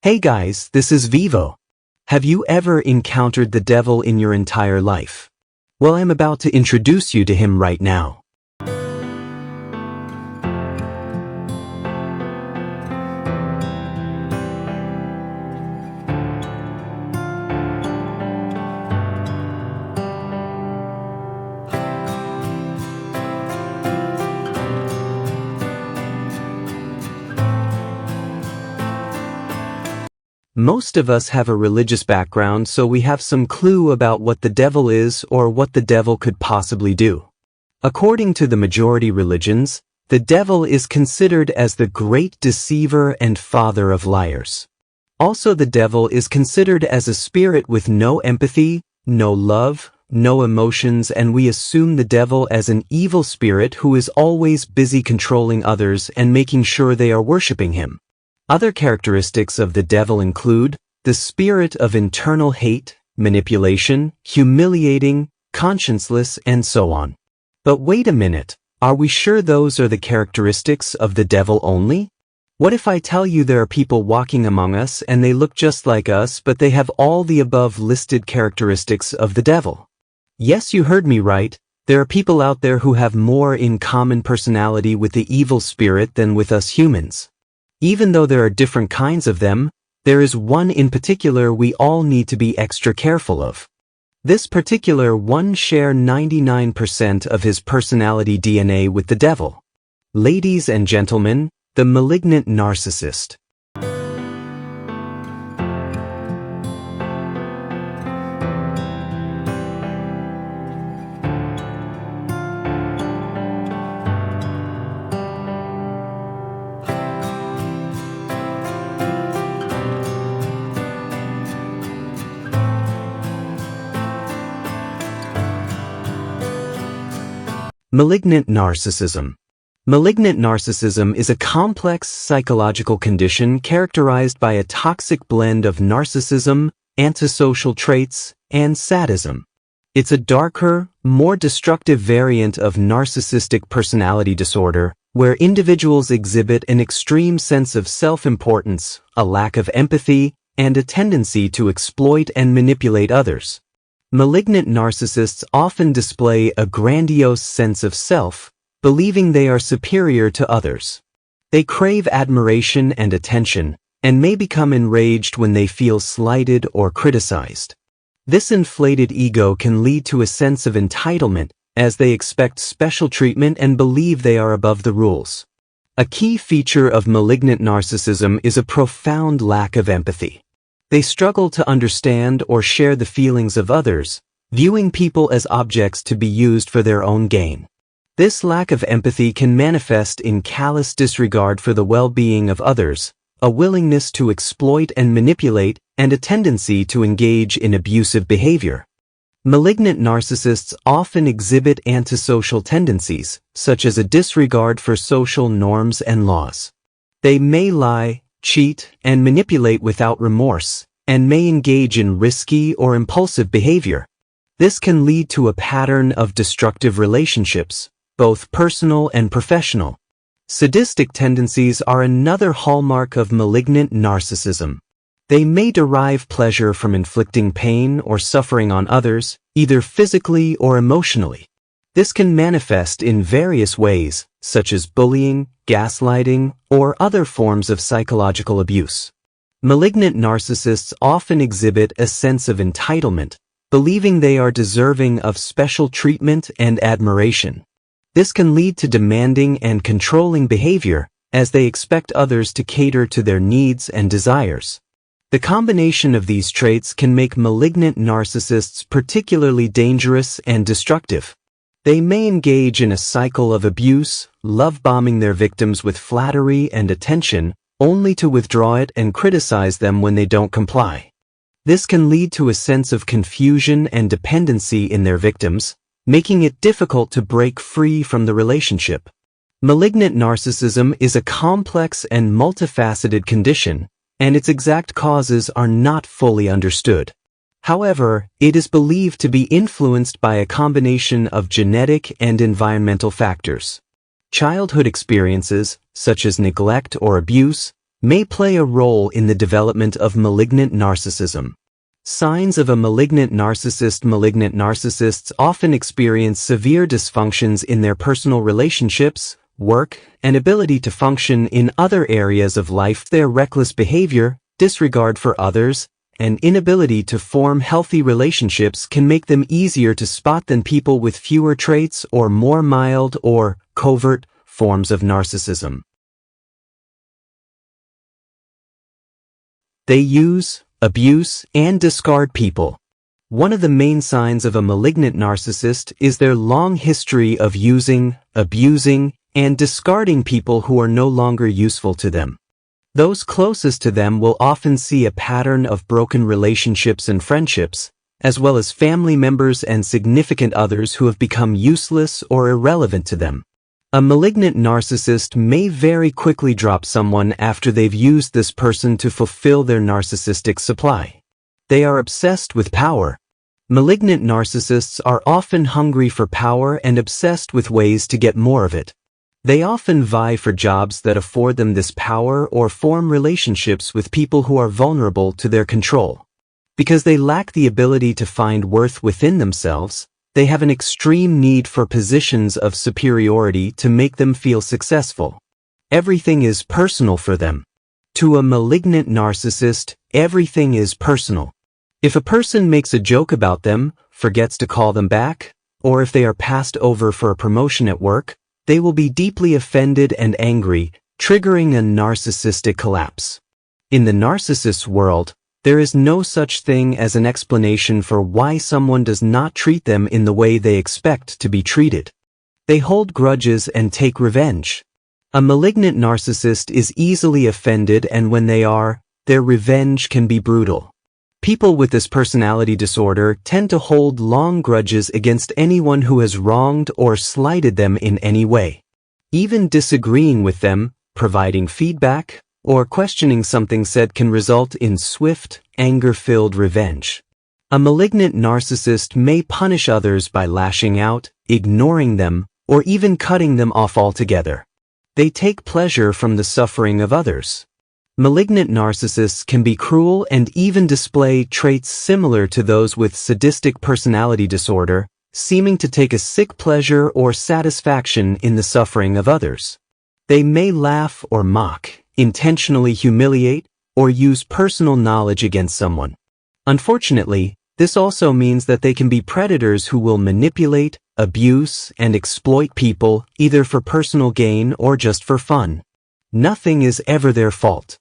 Hey guys, this is Vivo. Have you ever encountered the devil in your entire life? Well, I'm about to introduce you to him right now. Most of us have a religious background, so we have some clue about what the devil is or what the devil could possibly do. According to the majority religions, the devil is considered as the great deceiver and father of liars. Also, the devil is considered as a spirit with no empathy, no love, no emotions, and we assume the devil as an evil spirit who is always busy controlling others and making sure they are worshiping him. Other characteristics of the devil include the spirit of internal hate, manipulation, humiliating, conscienceless, and so on. But wait a minute, are we sure those are the characteristics of the devil only? What if I tell you there are people walking among us and they look just like us, but they have all the above listed characteristics of the devil? Yes, you heard me right. There are people out there who have more in common personality with the evil spirit than with us humans. Even though there are different kinds of them, there is one in particular we all need to be extra careful of. This particular one shares 99% of his personality DNA with the devil. Ladies and gentlemen, the malignant narcissist. Malignant narcissism. Malignant narcissism is a complex psychological condition characterized by a toxic blend of narcissism, antisocial traits, and sadism. It's a darker, more destructive variant of narcissistic personality disorder, where individuals exhibit an extreme sense of self-importance, a lack of empathy, and a tendency to exploit and manipulate others. Malignant narcissists often display a grandiose sense of self, believing they are superior to others. They crave admiration and attention, and may become enraged when they feel slighted or criticized. This inflated ego can lead to a sense of entitlement, as they expect special treatment and believe they are above the rules. A key feature of malignant narcissism is a profound lack of empathy. They struggle to understand or share the feelings of others, viewing people as objects to be used for their own gain. This lack of empathy can manifest in callous disregard for the well-being of others, a willingness to exploit and manipulate, and a tendency to engage in abusive behavior. Malignant narcissists often exhibit antisocial tendencies, such as a disregard for social norms and laws. They may lie, cheat, and manipulate without remorse, and may engage in risky or impulsive behavior. This can lead to a pattern of destructive relationships, both personal and professional. Sadistic tendencies are another hallmark of malignant narcissism. They may derive pleasure from inflicting pain or suffering on others, either physically or emotionally. This can manifest in various ways, such as bullying, gaslighting, or other forms of psychological abuse. Malignant narcissists often exhibit a sense of entitlement, believing they are deserving of special treatment and admiration. This can lead to demanding and controlling behavior, as they expect others to cater to their needs and desires. The combination of these traits can make malignant narcissists particularly dangerous and destructive. They may engage in a cycle of abuse, love-bombing their victims with flattery and attention, only to withdraw it and criticize them when they don't comply. This can lead to a sense of confusion and dependency in their victims, making it difficult to break free from the relationship. Malignant narcissism is a complex and multifaceted condition, and its exact causes are not fully understood. However, it is believed to be influenced by a combination of genetic and environmental factors. Childhood experiences, such as neglect or abuse, may play a role in the development of malignant narcissism. Signs of a malignant narcissist. Malignant narcissists often experience severe dysfunctions in their personal relationships, work, and ability to function in other areas of life. Their reckless behavior, disregard for others, and inability to form healthy relationships can make them easier to spot than people with fewer traits or more mild or covert forms of narcissism. They use, abuse, and discard people. One of the main signs of a malignant narcissist is their long history of using, abusing, and discarding people who are no longer useful to them. Those closest to them will often see a pattern of broken relationships and friendships, as well as family members and significant others who have become useless or irrelevant to them. A malignant narcissist may very quickly drop someone after they've used this person to fulfill their narcissistic supply. They are obsessed with power. Malignant narcissists are often hungry for power and obsessed with ways to get more of it. They often vie for jobs that afford them this power or form relationships with people who are vulnerable to their control. Because they lack the ability to find worth within themselves, they have an extreme need for positions of superiority to make them feel successful. Everything is personal for them. To a malignant narcissist, everything is personal. If a person makes a joke about them, forgets to call them back, or if they are passed over for a promotion at work, they will be deeply offended and angry, triggering a narcissistic collapse. In the narcissist's world, there is no such thing as an explanation for why someone does not treat them in the way they expect to be treated. They hold grudges and take revenge. A malignant narcissist is easily offended, and when they are, their revenge can be brutal. People with this personality disorder tend to hold long grudges against anyone who has wronged or slighted them in any way. Even disagreeing with them, providing feedback, or questioning something said can result in swift, anger-filled revenge. A malignant narcissist may punish others by lashing out, ignoring them, or even cutting them off altogether. They take pleasure from the suffering of others. Malignant narcissists can be cruel and even display traits similar to those with sadistic personality disorder, seeming to take a sick pleasure or satisfaction in the suffering of others. They may laugh or mock, intentionally humiliate, or use personal knowledge against someone. Unfortunately, this also means that they can be predators who will manipulate, abuse, and exploit people either for personal gain or just for fun. Nothing is ever their fault.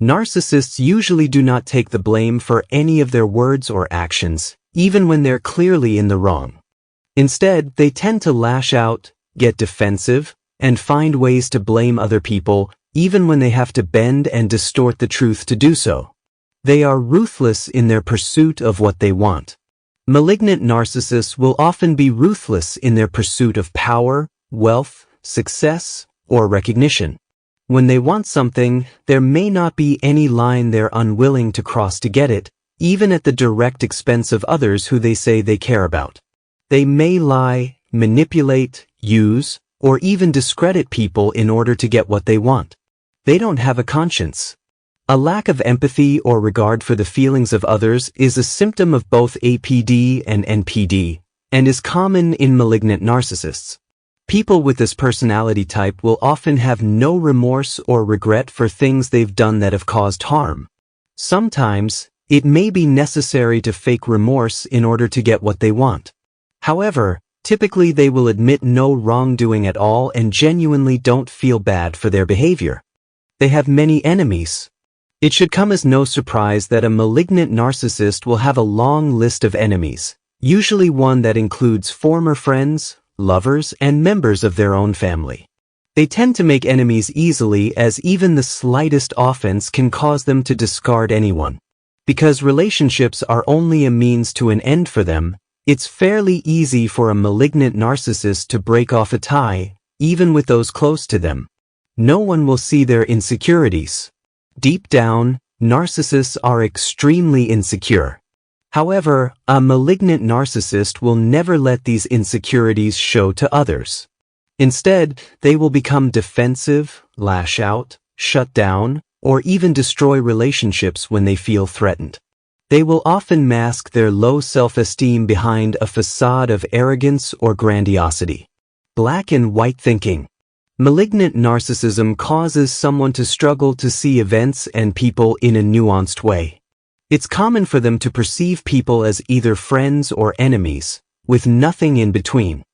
Narcissists usually do not take the blame for any of their words or actions, even when they're clearly in the wrong. Instead, they tend to lash out, get defensive, and find ways to blame other people, even when they have to bend and distort the truth to do so. They are ruthless in their pursuit of what they want. Malignant narcissists will often be ruthless in their pursuit of power, wealth, success, or recognition. When they want something, there may not be any line they're unwilling to cross to get it, even at the direct expense of others who they say they care about. They may lie, manipulate, use, or even discredit people in order to get what they want. They don't have a conscience. A lack of empathy or regard for the feelings of others is a symptom of both APD and NPD, and is common in malignant narcissists. People with this personality type will often have no remorse or regret for things they've done that have caused harm. Sometimes, it may be necessary to fake remorse in order to get what they want. However, typically they will admit no wrongdoing at all and genuinely don't feel bad for their behavior. They have many enemies. It should come as no surprise that a malignant narcissist will have a long list of enemies, usually one that includes former friends, lovers, and members of their own family. They tend to make enemies easily, as even the slightest offense can cause them to discard anyone. Because relationships are only a means to an end for them, it's fairly easy for a malignant narcissist to break off a tie, even with those close to them. No one will see their insecurities. Deep down, narcissists are extremely insecure. However, a malignant narcissist will never let these insecurities show to others. Instead, they will become defensive, lash out, shut down, or even destroy relationships when they feel threatened. They will often mask their low self-esteem behind a facade of arrogance or grandiosity. Black and white thinking. Malignant narcissism causes someone to struggle to see events and people in a nuanced way. It's common for them to perceive people as either friends or enemies, with nothing in between.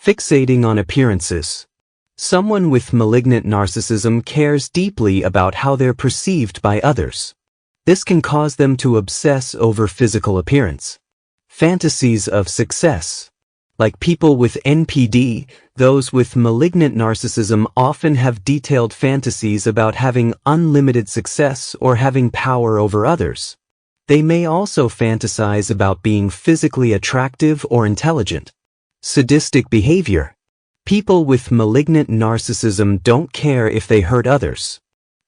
Fixating on appearances. Someone with malignant narcissism cares deeply about how they're perceived by others. This can cause them to obsess over physical appearance. Fantasies of success. Like people with NPD, those with malignant narcissism often have detailed fantasies about having unlimited success or having power over others. They may also fantasize about being physically attractive or intelligent. Sadistic behavior. People with malignant narcissism don't care if they hurt others.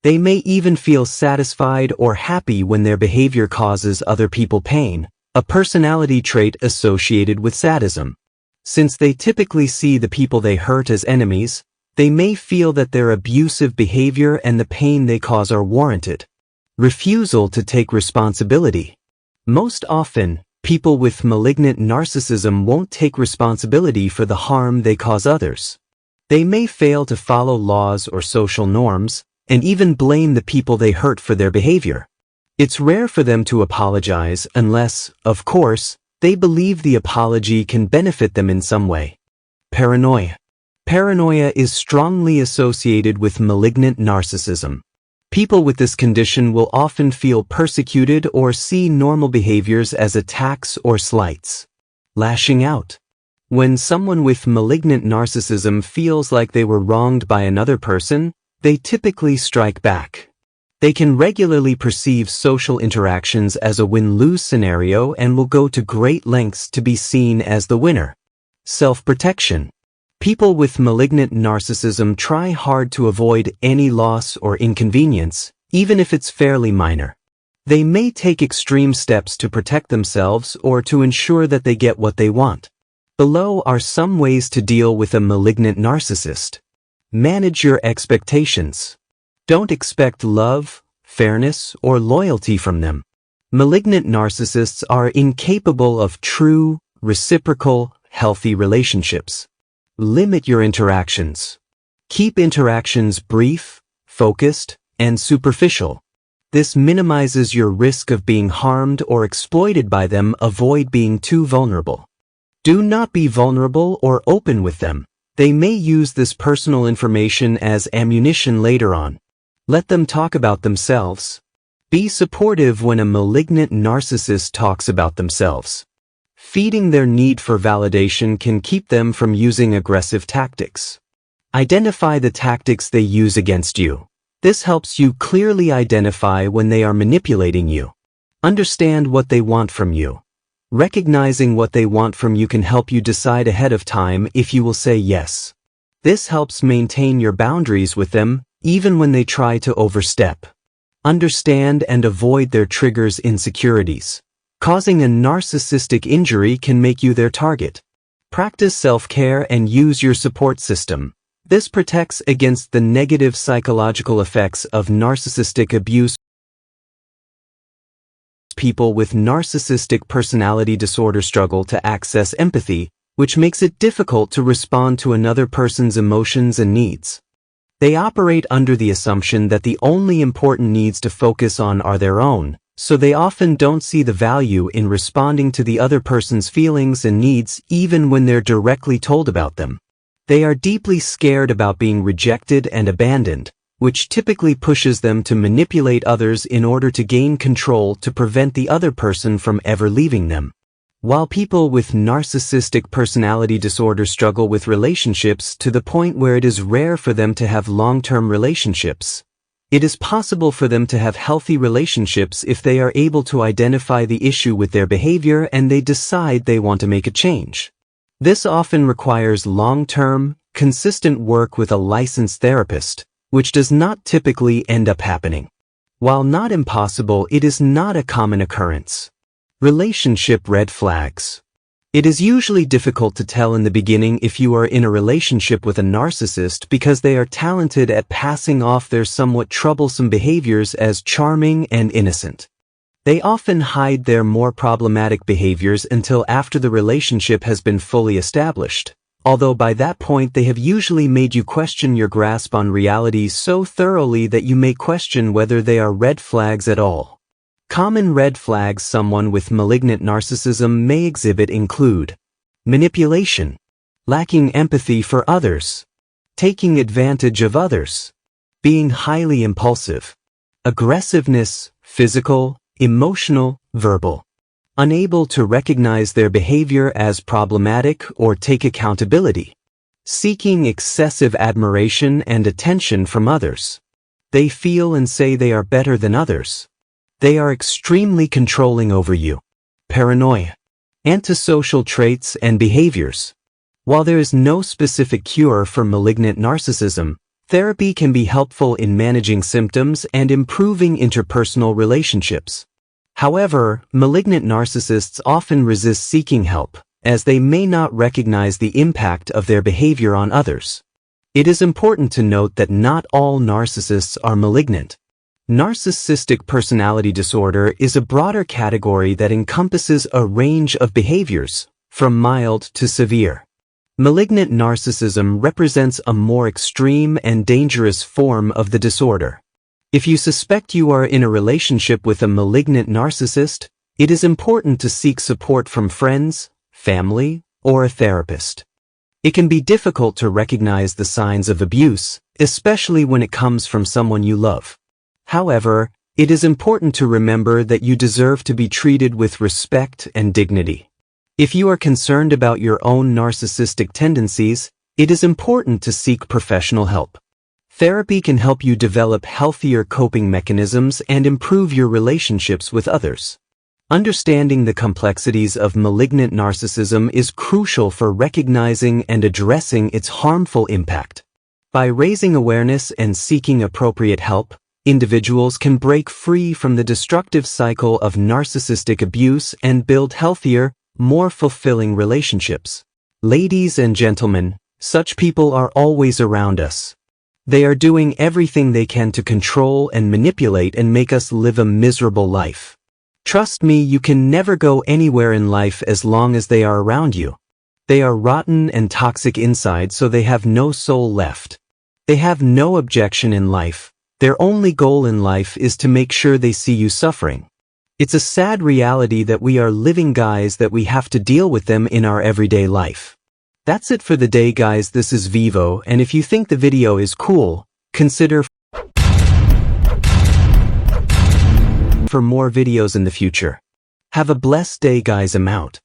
They may even feel satisfied or happy when their behavior causes other people pain, a personality trait associated with sadism. Since they typically see the people they hurt as enemies, they may feel that their abusive behavior and the pain they cause are warranted. Refusal to take responsibility. Most often, people with malignant narcissism won't take responsibility for the harm they cause others. They may fail to follow laws or social norms, and even blame the people they hurt for their behavior. It's rare for them to apologize unless, of course, they believe the apology can benefit them in some way. Paranoia. Paranoia is strongly associated with malignant narcissism. People with this condition will often feel persecuted or see normal behaviors as attacks or slights. Lashing out. When someone with malignant narcissism feels like they were wronged by another person, they typically strike back. They can regularly perceive social interactions as a win-lose scenario and will go to great lengths to be seen as the winner. Self-protection. People with malignant narcissism try hard to avoid any loss or inconvenience, even if it's fairly minor. They may take extreme steps to protect themselves or to ensure that they get what they want. Below are some ways to deal with a malignant narcissist. Manage your expectations. Don't expect love, fairness, or loyalty from them. Malignant narcissists are incapable of true, reciprocal, healthy relationships. Limit your interactions. Keep interactions brief, focused, and superficial. This minimizes your risk of being harmed or exploited by them. Avoid being too vulnerable. Do not be vulnerable or open with them. They may use this personal information as ammunition later on. Let them talk about themselves. Be supportive when a malignant narcissist talks about themselves. Feeding their need for validation can keep them from using aggressive tactics. Identify the tactics they use against you. This helps you clearly identify when they are manipulating you. Understand what they want from you. Recognizing what they want from you can help you decide ahead of time if you will say yes. This helps maintain your boundaries with them, even when they try to overstep. Understand and avoid their triggers' insecurities. Causing a narcissistic injury can make you their target. Practice self-care and use your support system. This protects against the negative psychological effects of narcissistic abuse. People with narcissistic personality disorder struggle to access empathy, which makes it difficult to respond to another person's emotions and needs. They operate under the assumption that the only important needs to focus on are their own, so they often don't see the value in responding to the other person's feelings and needs even when they're directly told about them. They are deeply scared about being rejected and abandoned, which typically pushes them to manipulate others in order to gain control to prevent the other person from ever leaving them. While people with narcissistic personality disorder struggle with relationships to the point where it is rare for them to have long-term relationships, it is possible for them to have healthy relationships if they are able to identify the issue with their behavior and they decide they want to make a change. This often requires long-term, consistent work with a licensed therapist, which does not typically end up happening. While not impossible, it is not a common occurrence. Relationship red flags. It is usually difficult to tell in the beginning if you are in a relationship with a narcissist because they are talented at passing off their somewhat troublesome behaviors as charming and innocent. They often hide their more problematic behaviors until after the relationship has been fully established, although by that point they have usually made you question your grasp on reality so thoroughly that you may question whether they are red flags at all. Common red flags someone with malignant narcissism may exhibit include manipulation, lacking empathy for others, taking advantage of others, being highly impulsive, aggressiveness, physical, emotional, verbal, unable to recognize their behavior as problematic or take accountability, seeking excessive admiration and attention from others. They feel and say they are better than others. They are extremely controlling over you. Paranoia, antisocial traits and behaviors. While there is no specific cure for malignant narcissism, therapy can be helpful in managing symptoms and improving interpersonal relationships. However, malignant narcissists often resist seeking help, as they may not recognize the impact of their behavior on others. It is important to note that not all narcissists are malignant. Narcissistic personality disorder is a broader category that encompasses a range of behaviors, from mild to severe. Malignant narcissism represents a more extreme and dangerous form of the disorder. If you suspect you are in a relationship with a malignant narcissist, it is important to seek support from friends, family, or a therapist. It can be difficult to recognize the signs of abuse, especially when it comes from someone you love. However, it is important to remember that you deserve to be treated with respect and dignity. If you are concerned about your own narcissistic tendencies, it is important to seek professional help. Therapy can help you develop healthier coping mechanisms and improve your relationships with others. Understanding the complexities of malignant narcissism is crucial for recognizing and addressing its harmful impact. By raising awareness and seeking appropriate help, individuals can break free from the destructive cycle of narcissistic abuse and build healthier, more fulfilling relationships. Ladies and gentlemen, such people are always around us. They are doing everything they can to control and manipulate and make us live a miserable life. Trust me, you can never go anywhere in life as long as they are around you. They are rotten and toxic inside, so they have no soul left. They have no objection in life. Their only goal in life is to make sure they see you suffering. It's a sad reality that we are living guys that we have to deal with them in our everyday life. That's it for the day, guys. This is Vivo, and if you think the video is cool, consider for more videos in the future. Have a blessed day, guys. I'm out.